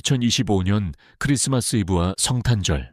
2025년 크리스마스 이브와 성탄절,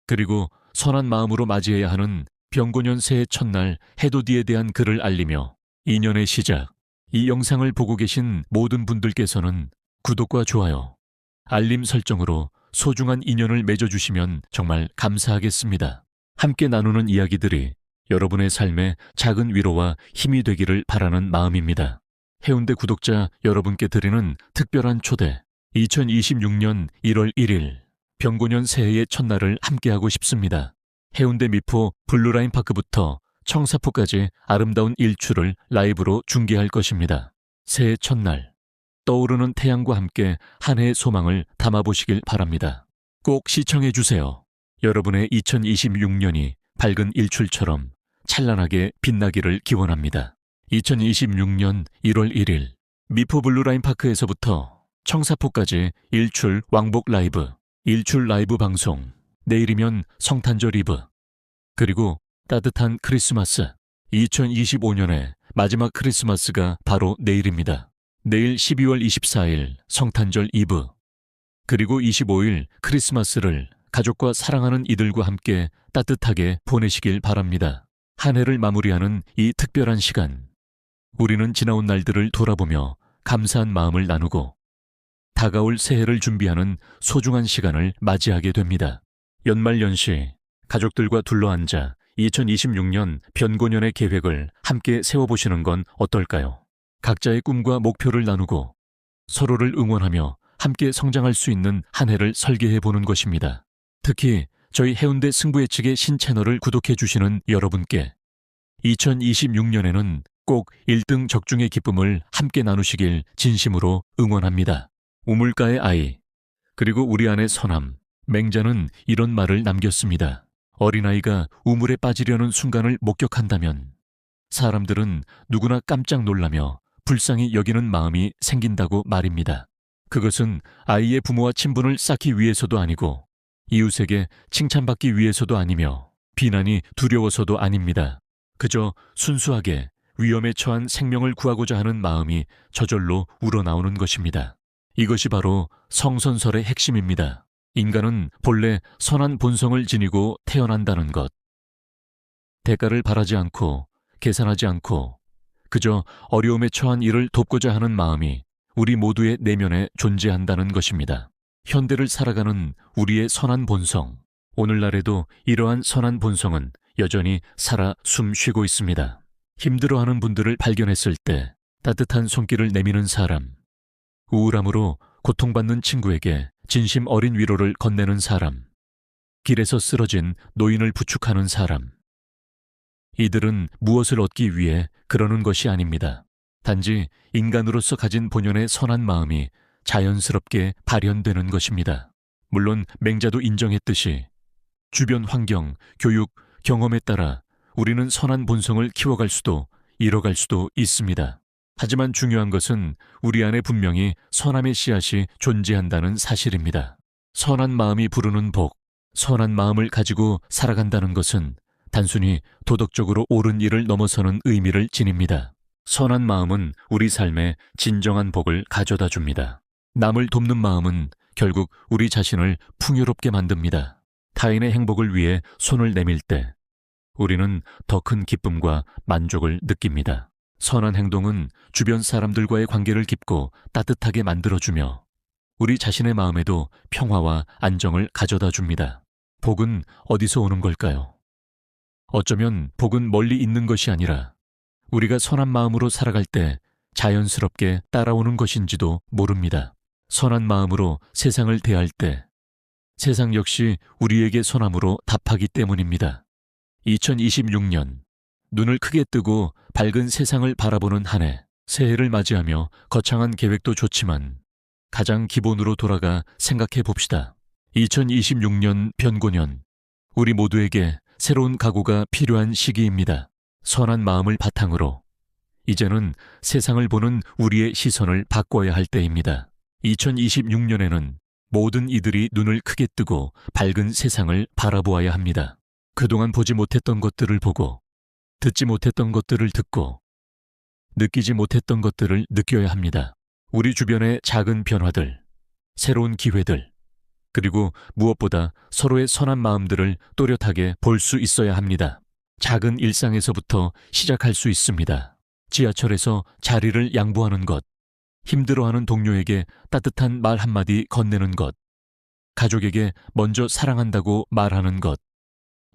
그리고 선한 마음으로 맞이해야 하는 병고년 새해 첫날 해돋이에 대한 글을 알리며 2년의 시작, 이 영상을 보고 계신 모든 분들께서는 구독과 좋아요, 알림 설정으로 소중한 인연을 맺어주시면 정말 감사하겠습니다. 함께 나누는 이야기들이 여러분의 삶에 작은 위로와 힘이 되기를 바라는 마음입니다. 해운대 구독자 여러분께 드리는 특별한 초대, 2026년 1월 1일 병고년 새해의 첫날을 함께하고 싶습니다. 해운대 미포 블루라인 파크부터 청사포까지 아름다운 일출을 라이브로 중계할 것입니다. 새해 첫날, 떠오르는 태양과 함께 한 해의 소망을 담아보시길 바랍니다. 꼭 시청해주세요. 여러분의 2026년이 밝은 일출처럼 찬란하게 빛나기를 기원합니다. 2026년 1월 1일 미포 블루라인 파크에서부터 청사포까지 일출 왕복 라이브, 일출 라이브 방송, 내일이면 성탄절 이브, 그리고 따뜻한 크리스마스, 2025년의 마지막 크리스마스가 바로 내일입니다. 내일 12월 24일 성탄절 이브, 그리고 25일 크리스마스를 가족과 사랑하는 이들과 함께 따뜻하게 보내시길 바랍니다. 한 해를 마무리하는 이 특별한 시간, 우리는 지나온 날들을 돌아보며 감사한 마음을 나누고 다가올 새해를 준비하는 소중한 시간을 맞이하게 됩니다. 연말연시 가족들과 둘러앉아 2026년 병고년의 계획을 함께 세워보시는 건 어떨까요? 각자의 꿈과 목표를 나누고 서로를 응원하며 함께 성장할 수 있는 한 해를 설계해보는 것입니다. 특히 저희 해운대 승부예측의 신채널을 구독해주시는 여러분께 2026년에는 꼭 1등 적중의 기쁨을 함께 나누시길 진심으로 응원합니다. 우물가의 아이, 그리고 우리 안의 서남, 맹자는 이런 말을 남겼습니다. 어린아이가 우물에 빠지려는 순간을 목격한다면 사람들은 누구나 깜짝 놀라며 불쌍히 여기는 마음이 생긴다고 말입니다. 그것은 아이의 부모와 친분을 쌓기 위해서도 아니고 이웃에게 칭찬받기 위해서도 아니며 비난이 두려워서도 아닙니다. 그저 순수하게 위험에 처한 생명을 구하고자 하는 마음이 저절로 우러나오는 것입니다. 이것이 바로 성선설의 핵심입니다. 인간은 본래 선한 본성을 지니고 태어난다는 것. 대가를 바라지 않고 계산하지 않고 그저 어려움에 처한 이를 돕고자 하는 마음이 우리 모두의 내면에 존재한다는 것입니다. 현대를 살아가는 우리의 선한 본성, 오늘날에도 이러한 선한 본성은 여전히 살아 숨쉬고 있습니다. 힘들어하는 분들을 발견했을 때 따뜻한 손길을 내미는 사람, 우울함으로 고통받는 친구에게 진심 어린 위로를 건네는 사람, 길에서 쓰러진 노인을 부축하는 사람. 이들은 무엇을 얻기 위해 그러는 것이 아닙니다. 단지 인간으로서 가진 본연의 선한 마음이 자연스럽게 발현되는 것입니다. 물론 맹자도 인정했듯이 주변 환경, 교육, 경험에 따라 우리는 선한 본성을 키워갈 수도 잃어갈 수도 있습니다. 하지만 중요한 것은 우리 안에 분명히 선함의 씨앗이 존재한다는 사실입니다. 선한 마음이 부르는 복, 선한 마음을 가지고 살아간다는 것은 단순히 도덕적으로 옳은 일을 넘어서는 의미를 지닙니다. 선한 마음은 우리 삶에 진정한 복을 가져다 줍니다. 남을 돕는 마음은 결국 우리 자신을 풍요롭게 만듭니다. 타인의 행복을 위해 손을 내밀 때 우리는 더 큰 기쁨과 만족을 느낍니다. 선한 행동은 주변 사람들과의 관계를 깊고 따뜻하게 만들어주며 우리 자신의 마음에도 평화와 안정을 가져다 줍니다. 복은 어디서 오는 걸까요? 어쩌면 복은 멀리 있는 것이 아니라 우리가 선한 마음으로 살아갈 때 자연스럽게 따라오는 것인지도 모릅니다. 선한 마음으로 세상을 대할 때 세상 역시 우리에게 선함으로 답하기 때문입니다. 2026년, 눈을 크게 뜨고 밝은 세상을 바라보는 한 해, 새해를 맞이하며 거창한 계획도 좋지만 가장 기본으로 돌아가 생각해 봅시다. 2026년 병고년, 우리 모두에게 새로운 각오가 필요한 시기입니다. 선한 마음을 바탕으로 이제는 세상을 보는 우리의 시선을 바꿔야 할 때입니다. 2026년에는 모든 이들이 눈을 크게 뜨고 밝은 세상을 바라보아야 합니다. 그동안 보지 못했던 것들을 보고 듣지 못했던 것들을 듣고 느끼지 못했던 것들을 느껴야 합니다. 우리 주변의 작은 변화들, 새로운 기회들, 그리고 무엇보다 서로의 선한 마음들을 또렷하게 볼 수 있어야 합니다. 작은 일상에서부터 시작할 수 있습니다. 지하철에서 자리를 양보하는 것, 힘들어하는 동료에게 따뜻한 말 한마디 건네는 것, 가족에게 먼저 사랑한다고 말하는 것,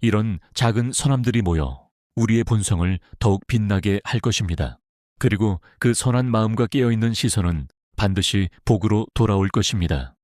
이런 작은 선함들이 모여 우리의 본성을 더욱 빛나게 할 것입니다. 그리고 그 선한 마음과 깨어있는 시선은 반드시 복으로 돌아올 것입니다.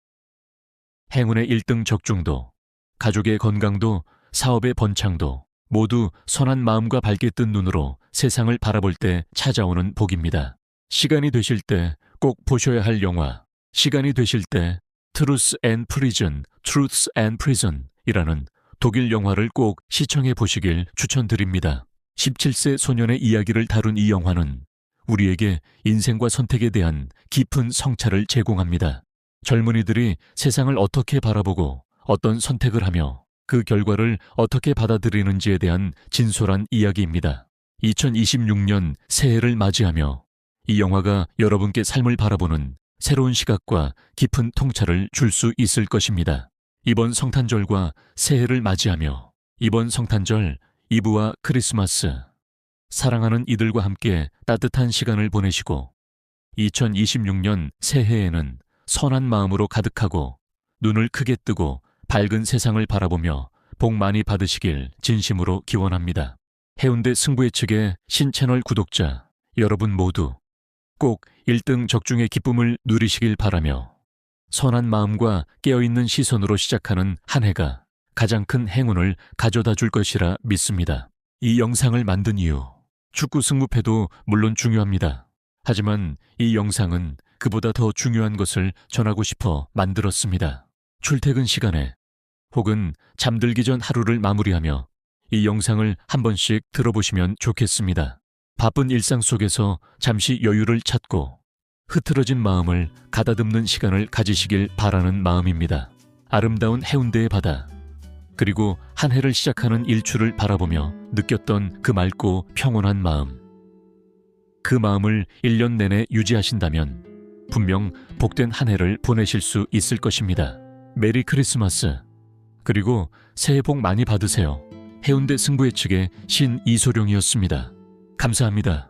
행운의 1등 적중도, 가족의 건강도, 사업의 번창도 모두 선한 마음과 밝게 뜬 눈으로 세상을 바라볼 때 찾아오는 복입니다. 시간이 되실 때 꼭 보셔야 할 영화, 시간이 되실 때 Truth and Prison, Truth and Prison 이라는 독일 영화를 꼭 시청해 보시길 추천드립니다. 17세 소년의 이야기를 다룬 이 영화는 우리에게 인생과 선택에 대한 깊은 성찰을 제공합니다. 젊은이들이 세상을 어떻게 바라보고 어떤 선택을 하며 그 결과를 어떻게 받아들이는지에 대한 진솔한 이야기입니다. 2026년 새해를 맞이하며 이 영화가 여러분께 삶을 바라보는 새로운 시각과 깊은 통찰을 줄 수 있을 것입니다. 이번 성탄절과 새해를 맞이하며 이번 성탄절, 이브와 크리스마스, 사랑하는 이들과 함께 따뜻한 시간을 보내시고 2026년 새해에는 선한 마음으로 가득하고 눈을 크게 뜨고 밝은 세상을 바라보며 복 많이 받으시길 진심으로 기원합니다. 해운대 승부의 측의 신채널 구독자 여러분 모두 꼭 1등 적중의 기쁨을 누리시길 바라며 선한 마음과 깨어있는 시선으로 시작하는 한 해가 가장 큰 행운을 가져다 줄 것이라 믿습니다. 이 영상을 만든 이유, 축구 승무패도 물론 중요합니다. 하지만 이 영상은 그보다 더 중요한 것을 전하고 싶어 만들었습니다. 출퇴근 시간에 혹은 잠들기 전 하루를 마무리하며 이 영상을 한 번씩 들어보시면 좋겠습니다. 바쁜 일상 속에서 잠시 여유를 찾고 흐트러진 마음을 가다듬는 시간을 가지시길 바라는 마음입니다. 아름다운 해운대의 바다, 그리고 한 해를 시작하는 일출을 바라보며 느꼈던 그 맑고 평온한 마음. 그 마음을 1년 내내 유지하신다면 분명 복된 한 해를 보내실 수 있을 것입니다. 메리 크리스마스, 그리고 새해 복 많이 받으세요. 해운대 승부의 측의 신이소룡이었습니다. 감사합니다.